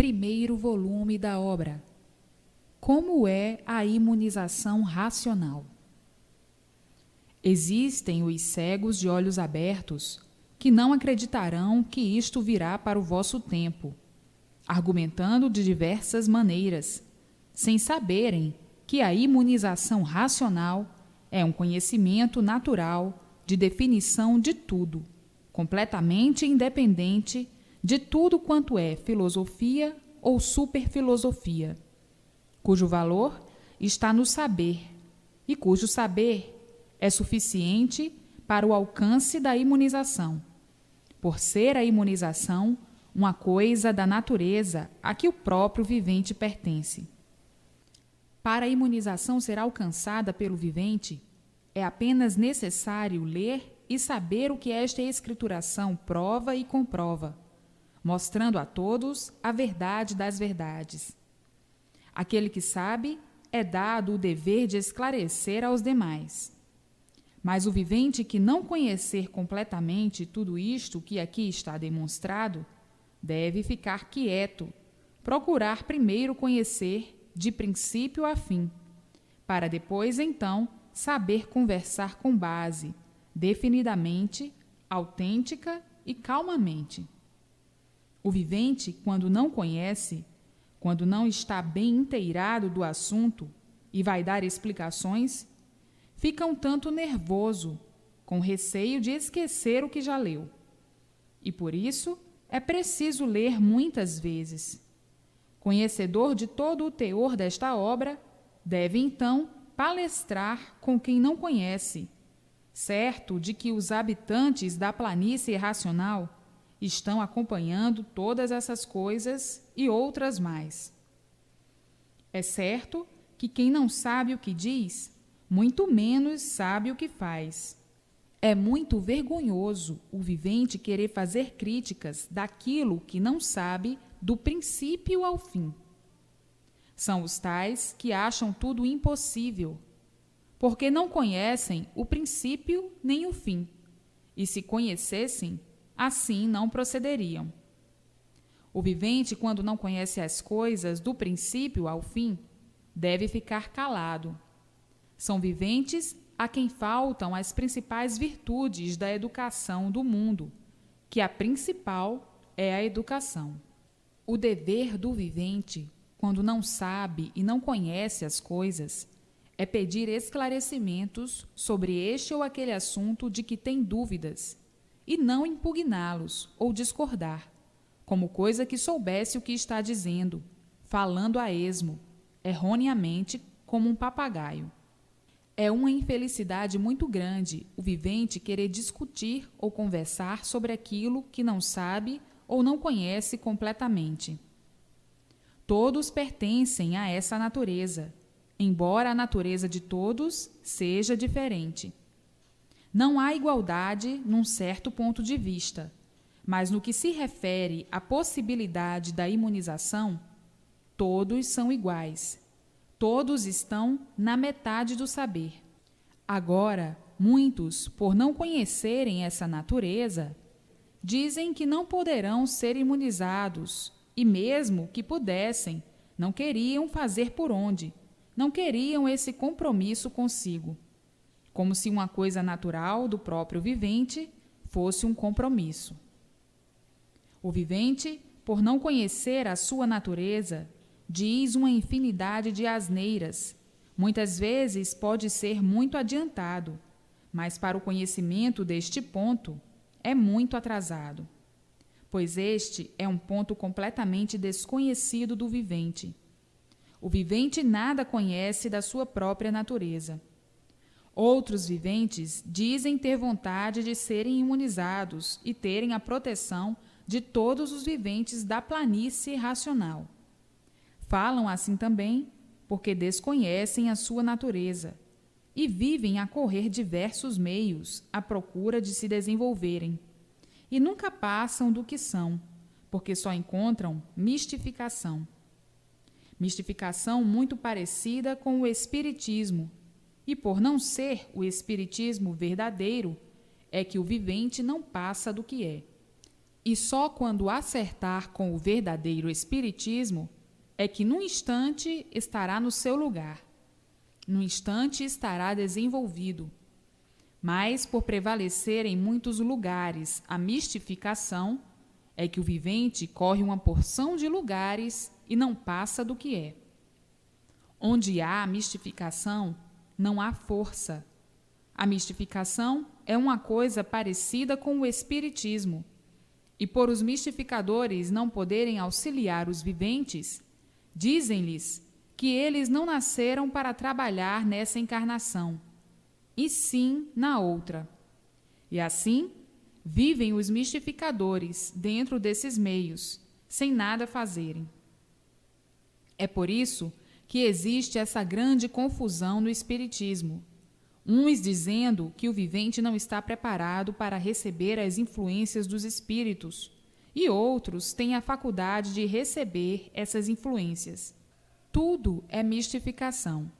Primeiro volume da obra. Como é a imunização racional? Existem os cegos de olhos abertos que não acreditarão que isto virá para o vosso tempo, argumentando de diversas maneiras, sem saberem que a imunização racional é um conhecimento natural de definição de tudo, completamente independente de tudo quanto é filosofia ou superfilosofia, cujo valor está no saber e cujo saber é suficiente para o alcance da imunização, por ser a imunização uma coisa da natureza a que o próprio vivente pertence. Para a imunização ser alcançada pelo vivente, é apenas necessário ler e saber o que esta escrituração prova e comprova, mostrando a todos a verdade das verdades. Aquele que sabe é dado o dever de esclarecer aos demais. Mas o vivente que não conhecer completamente tudo isto que aqui está demonstrado, deve ficar quieto, procurar primeiro conhecer de princípio a fim, para depois, então, saber conversar com base, definidamente, autêntica e calmamente. O vivente, quando não conhece, quando não está bem inteirado do assunto e vai dar explicações, fica um tanto nervoso, com receio de esquecer o que já leu. E por isso é preciso ler muitas vezes. Conhecedor de todo o teor desta obra, deve então palestrar com quem não conhece, certo de que os habitantes da planície racional estão acompanhando todas essas coisas e outras mais. É certo que quem não sabe o que diz, muito menos sabe o que faz. É muito vergonhoso o vivente querer fazer críticas daquilo que não sabe do princípio ao fim. São os tais que acham tudo impossível, porque não conhecem o princípio nem o fim, e se conhecessem, assim não procederiam. O vivente, quando não conhece as coisas do princípio ao fim, deve ficar calado. São viventes a quem faltam as principais virtudes da educação do mundo, que a principal é a educação. O dever do vivente, quando não sabe e não conhece as coisas, é pedir esclarecimentos sobre este ou aquele assunto de que tem dúvidas, e não impugná-los ou discordar, como coisa que soubesse o que está dizendo, falando a esmo, erroneamente, como um papagaio. É uma infelicidade muito grande o vivente querer discutir ou conversar sobre aquilo que não sabe ou não conhece completamente. Todos pertencem a essa natureza, embora a natureza de todos seja diferente. Não há igualdade num certo ponto de vista, mas no que se refere à possibilidade da imunização, todos são iguais. Todos estão na metade do saber. Agora, muitos, por não conhecerem essa natureza, dizem que não poderão ser imunizados e, mesmo que pudessem, não queriam fazer por onde, não queriam esse compromisso consigo, como se uma coisa natural do próprio vivente fosse um compromisso. O vivente, por não conhecer a sua natureza, diz uma infinidade de asneiras. Muitas vezes pode ser muito adiantado, mas para o conhecimento deste ponto é muito atrasado, pois este é um ponto completamente desconhecido do vivente. O vivente nada conhece da sua própria natureza. Outros viventes dizem ter vontade de serem imunizados e terem a proteção de todos os viventes da planície racional. Falam assim também porque desconhecem a sua natureza e vivem a correr diversos meios à procura de se desenvolverem, e nunca passam do que são, porque só encontram mistificação. Mistificação muito parecida com o espiritismo, e por não ser o espiritismo verdadeiro, é que o vivente não passa do que é. E só quando acertar com o verdadeiro espiritismo é que num instante estará no seu lugar, num instante estará desenvolvido. Mas por prevalecer em muitos lugares a mistificação, é que o vivente corre uma porção de lugares e não passa do que é. Onde há mistificação, não há força. A mistificação é uma coisa parecida com o espiritismo. E por os mistificadores não poderem auxiliar os viventes, dizem-lhes que eles não nasceram para trabalhar nessa encarnação, e sim na outra. E assim, vivem os mistificadores dentro desses meios, sem nada fazerem. É por isso que existe essa grande confusão no espiritismo. Uns dizendo que o vivente não está preparado para receber as influências dos espíritos, e outros têm a faculdade de receber essas influências. Tudo é mistificação.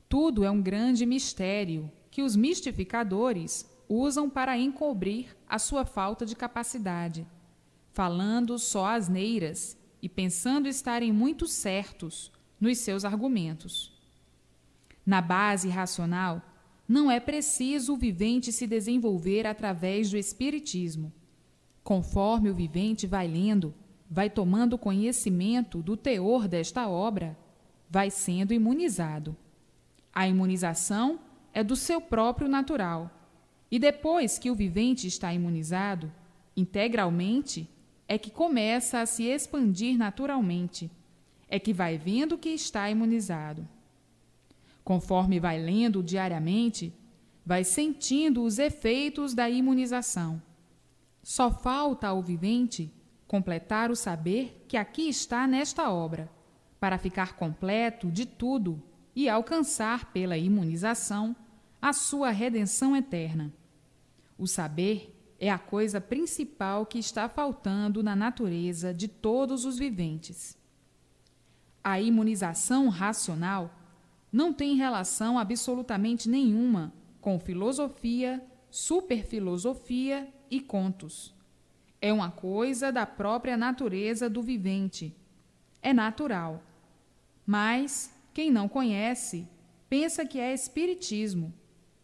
Tudo é um grande mistério que os mistificadores usam para encobrir a sua falta de capacidade, falando só asneiras e pensando estarem muito certos nos seus argumentos. Na base racional, não é preciso o vivente se desenvolver através do espiritismo. Conforme o vivente vai lendo, vai tomando conhecimento do teor desta obra, vai sendo imunizado. A imunização é do seu próprio natural. E depois que o vivente está imunizado, integralmente, é que começa a se expandir naturalmente, é que vai vendo que está imunizado. Conforme vai lendo diariamente, vai sentindo os efeitos da imunização. Só falta ao vivente completar o saber que aqui está nesta obra, para ficar completo de tudo e alcançar pela imunização a sua redenção eterna. O saber é a coisa principal que está faltando na natureza de todos os viventes. A imunização racional não tem relação absolutamente nenhuma com filosofia, superfilosofia e contos. É uma coisa da própria natureza do vivente. É natural. Mas quem não conhece pensa que é espiritismo,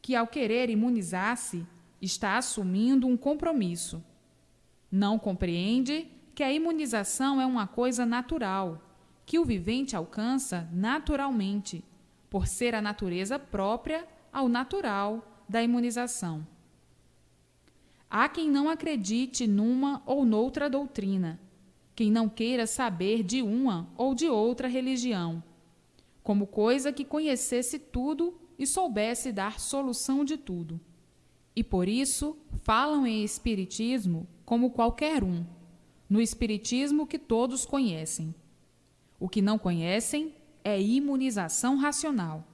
que ao querer imunizar-se está assumindo um compromisso. Não compreende que a imunização é uma coisa natural, que o vivente alcança naturalmente, por ser a natureza própria ao natural da imunização. Há quem não acredite numa ou noutra doutrina, quem não queira saber de uma ou de outra religião, como coisa que conhecesse tudo e soubesse dar solução de tudo. E por isso falam em espiritismo como qualquer um, no espiritismo que todos conhecem. O que não conhecem é imunização racional.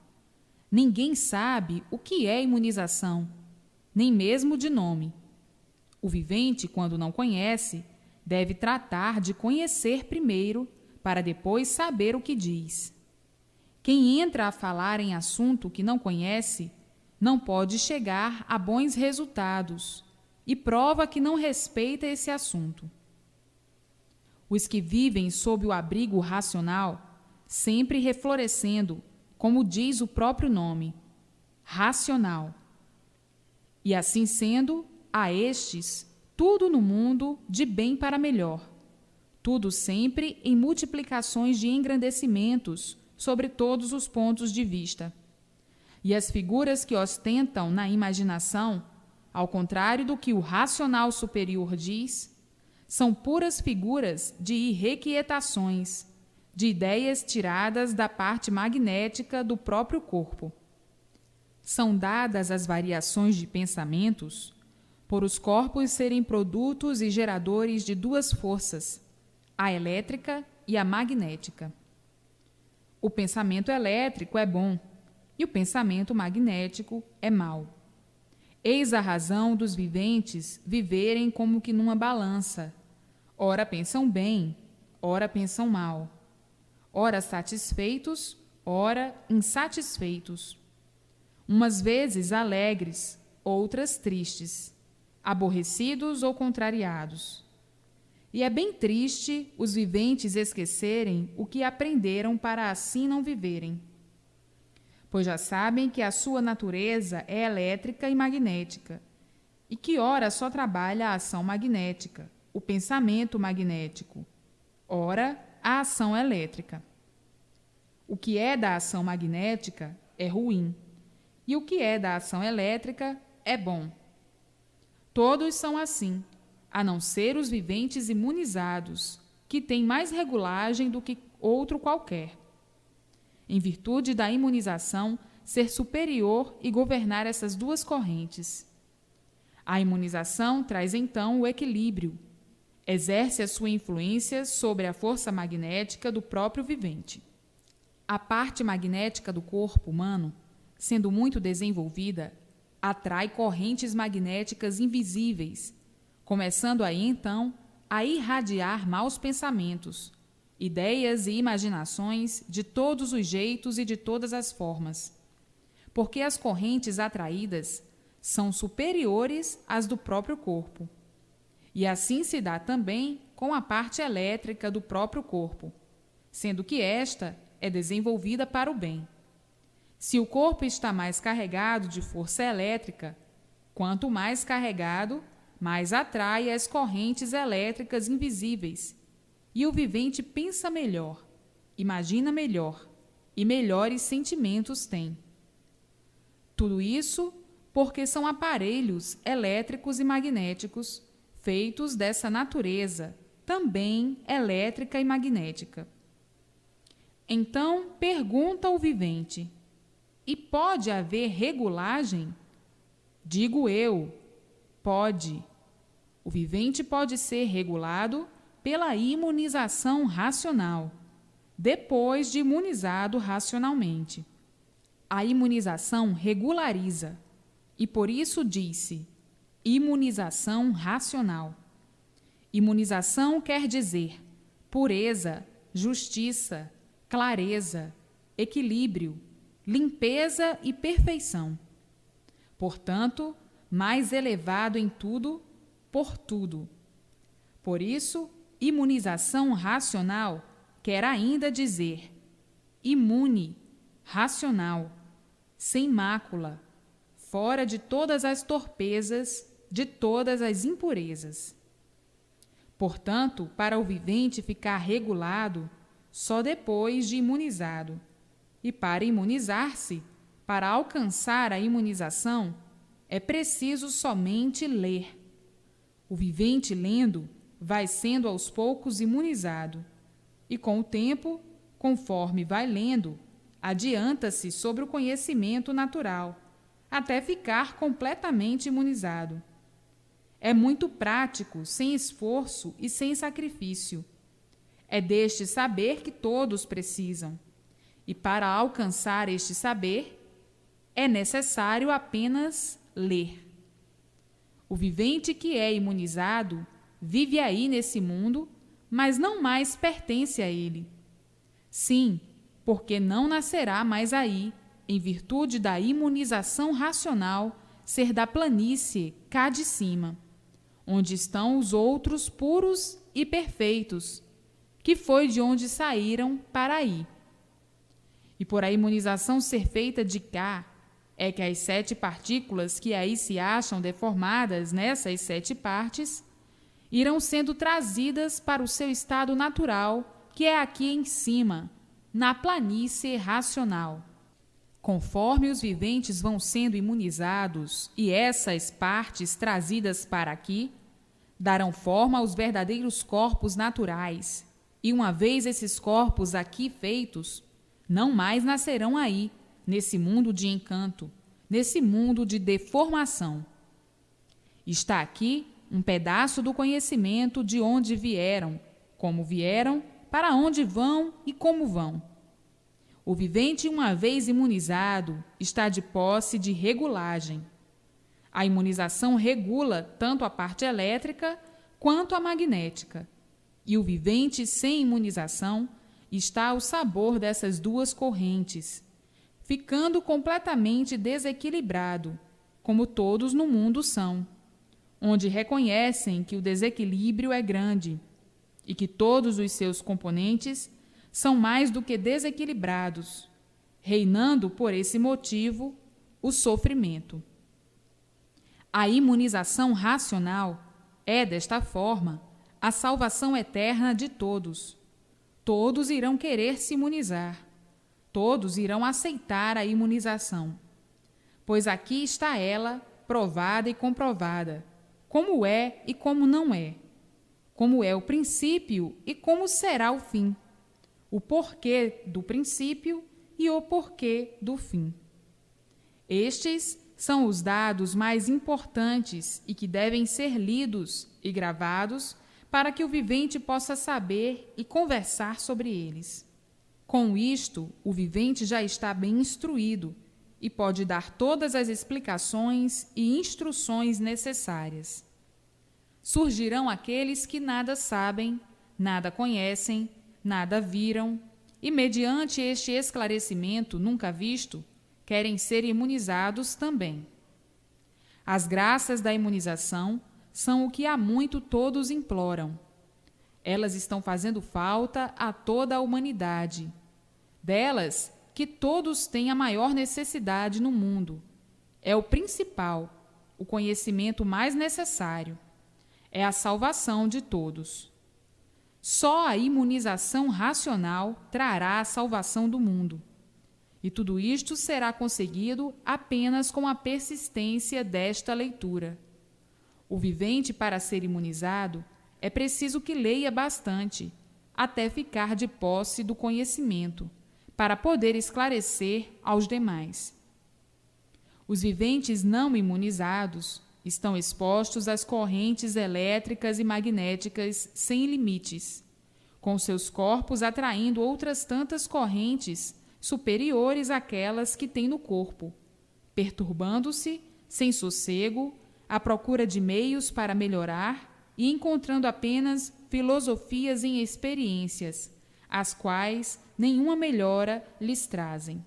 Ninguém sabe o que é imunização, nem mesmo de nome. O vivente, quando não conhece, deve tratar de conhecer primeiro, para depois saber o que diz. Quem entra a falar em assunto que não conhece, não pode chegar a bons resultados, e prova que não respeita esse assunto. Os que vivem sob o abrigo racional, sempre reflorescendo, como diz o próprio nome, racional. E assim sendo, a estes, tudo no mundo de bem para melhor, tudo sempre em multiplicações de engrandecimentos sobre todos os pontos de vista. E as figuras que ostentam na imaginação, ao contrário do que o racional superior diz, são puras figuras de irrequietações, de ideias tiradas da parte magnética do próprio corpo. São dadas as variações de pensamentos por os corpos serem produtos e geradores de duas forças, a elétrica e a magnética. O pensamento elétrico é bom e o pensamento magnético é mau. Eis a razão dos viventes viverem como que numa balança. Ora pensam bem, ora pensam mal. Ora satisfeitos, ora insatisfeitos. Umas vezes alegres, outras tristes, aborrecidos ou contrariados. E é bem triste os viventes esquecerem o que aprenderam para assim não viverem. Pois já sabem que a sua natureza é elétrica e magnética, e que ora só trabalha a ação magnética, o pensamento magnético, ora a ação elétrica. O que é da ação magnética é ruim, e o que é da ação elétrica é bom. Todos são assim, a não ser os viventes imunizados, que têm mais regulagem do que outro qualquer. Em virtude da imunização, ser superior e governar essas duas correntes. A imunização traz então o equilíbrio, exerce a sua influência sobre a força magnética do próprio vivente. A parte magnética do corpo humano, sendo muito desenvolvida, atrai correntes magnéticas invisíveis, começando aí então a irradiar maus pensamentos, ideias e imaginações de todos os jeitos e de todas as formas, porque as correntes atraídas são superiores às do próprio corpo. E assim se dá também com a parte elétrica do próprio corpo, sendo que esta é desenvolvida para o bem. Se o corpo está mais carregado de força elétrica, quanto mais carregado, mais atrai as correntes elétricas invisíveis, e o vivente pensa melhor, imagina melhor, e melhores sentimentos tem. Tudo isso porque são aparelhos elétricos e magnéticos feitos dessa natureza, também elétrica e magnética. Então pergunta o vivente: e pode haver regulagem? Digo eu, pode. O vivente pode ser regulado pela imunização racional, depois de imunizado racionalmente. A imunização regulariza, e por isso disse imunização racional. Imunização quer dizer pureza, justiça, clareza, equilíbrio, limpeza e perfeição. Portanto, mais elevado em tudo, por tudo. Por isso, imunização racional quer ainda dizer imune, racional, sem mácula, fora de todas as torpezas, de todas as impurezas. Portanto, para o vivente ficar regulado, só depois de imunizado. E para imunizar-se, para alcançar a imunização, é preciso somente ler. O vivente lendo vai sendo aos poucos imunizado, e com o tempo, conforme vai lendo, adianta-se sobre o conhecimento natural, até ficar completamente imunizado. É muito prático, sem esforço e sem sacrifício. É deste saber que todos precisam, e para alcançar este saber, é necessário apenas ler. O vivente que é imunizado vive aí nesse mundo, mas não mais pertence a ele. Sim, porque não nascerá mais aí, em virtude da imunização racional ser da planície cá de cima, onde estão os outros puros e perfeitos, que foi de onde saíram para aí. E por a imunização ser feita de cá, é que as 7 partículas que aí se acham deformadas nessas 7 partes, irão sendo trazidas para o seu estado natural, que é aqui em cima, na planície racional. Conforme os viventes vão sendo imunizados e essas partes trazidas para aqui, darão forma aos verdadeiros corpos naturais, e uma vez esses corpos aqui feitos, não mais nascerão aí, nesse mundo de encanto, nesse mundo de deformação. Está aqui um pedaço do conhecimento de onde vieram, como vieram, para onde vão e como vão. O vivente, uma vez imunizado, está de posse de regulagem. A imunização regula tanto a parte elétrica quanto a magnética. E o vivente sem imunização está ao sabor dessas duas correntes, ficando completamente desequilibrado, como todos no mundo são, onde reconhecem que o desequilíbrio é grande e que todos os seus componentes são mais do que desequilibrados, reinando por esse motivo o sofrimento. A imunização racional é, desta forma, a salvação eterna de todos. Todos irão querer se imunizar. Todos irão aceitar a imunização. Pois aqui está ela, provada e comprovada, como é e como não é, como é o princípio e como será o fim, o porquê do princípio e o porquê do fim. Estes são os dados mais importantes e que devem ser lidos e gravados para que o vivente possa saber e conversar sobre eles. Com isto, o vivente já está bem instruído e pode dar todas as explicações e instruções necessárias. Surgirão aqueles que nada sabem, nada conhecem, nada viram, e, mediante este esclarecimento nunca visto, querem ser imunizados também. As graças da imunização são o que há muito todos imploram. Elas estão fazendo falta a toda a humanidade. Delas, que todos têm a maior necessidade no mundo. É o principal, o conhecimento mais necessário. É a salvação de todos. Só a imunização racional trará a salvação do mundo. E tudo isto será conseguido apenas com a persistência desta leitura. O vivente, para ser imunizado, é preciso que leia bastante, até ficar de posse do conhecimento, para poder esclarecer aos demais. Os viventes não imunizados estão expostos às correntes elétricas e magnéticas sem limites, com seus corpos atraindo outras tantas correntes superiores àquelas que têm no corpo, perturbando-se, sem sossego, à procura de meios para melhorar e encontrando apenas filosofias em experiências, as quais nenhuma melhora lhes trazem.